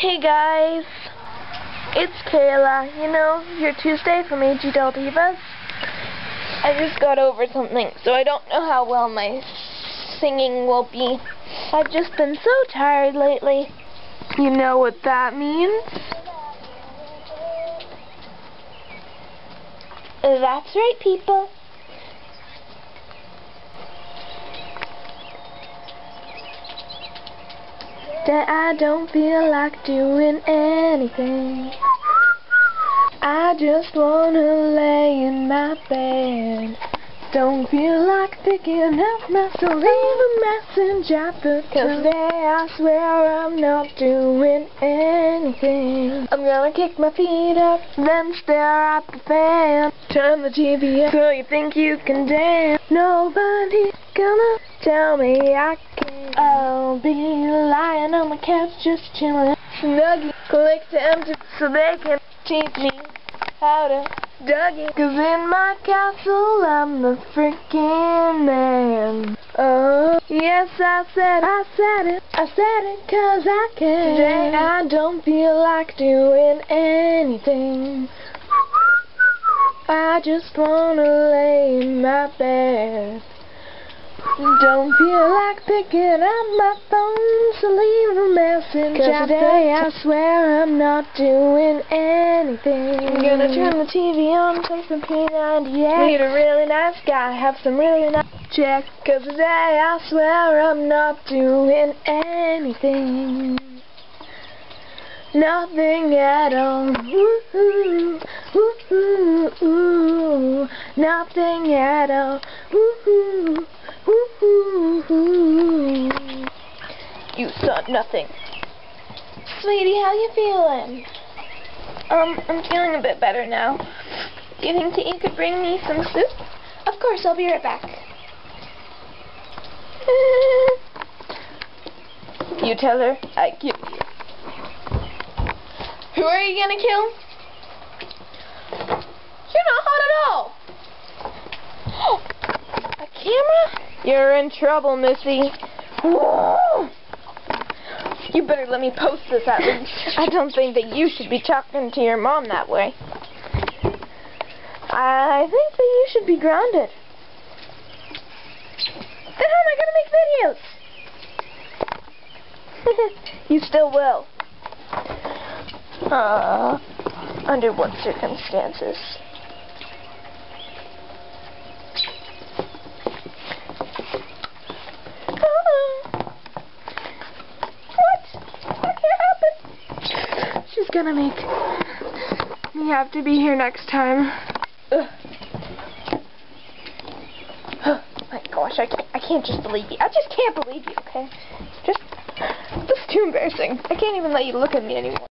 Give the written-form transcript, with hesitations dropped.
Hey guys, it's Kayla, you know, your Tuesday from AG Del Divas. I just got over something, so I don't know how well my singing will be. I've just been so tired lately. You know what that means? That's right, people. That I don't feel like doing anything. I just wanna lay in my bed. Don't feel like picking up my soul, leave a message at the door. 'Cause today I swear I'm not doing anything. I'm gonna kick my feet up, then stare at the fan. Turn the TV up so you think you can dance. Nobody's gonna tell me I can't. I'll be lying on my couch just chilling. Snuggie, click to empty so they can teach me how to Dougie. 'Cause in my castle I'm the freaking man. Oh, yes, I said it. I said it 'cause I can. Today I don't feel like doing anything. I just wanna lay in my bed. Don't feel like picking up my phone, so leave a message. 'Cause today I swear I'm not doing anything. I'm gonna turn the TV on, play some P90X. Meet a really nice guy, have some really nice check. 'Cause today I swear I'm not doing anything. Nothing at all. Ooh, ooh, ooh, ooh. Nothing at all. Ooh, ooh, ooh, ooh. You saw nothing. Sweetie, how you feeling? I'm feeling a bit better now. Do you think that you could bring me some soup? Of course, I'll be right back. You tell her I give you. Who are you gonna kill? You're not hot at all. A camera? You're in trouble, Missy. You better let me post this at least. I don't think that you should be talking to your mom that way. I think that you should be grounded. Then how am I gonna make videos? You still will. Under what circumstances? What can't happen? She's gonna make me have to be here next time. Oh my gosh, I can't just believe you. I just can't believe you, okay? This is too embarrassing. I can't even let you look at me anymore.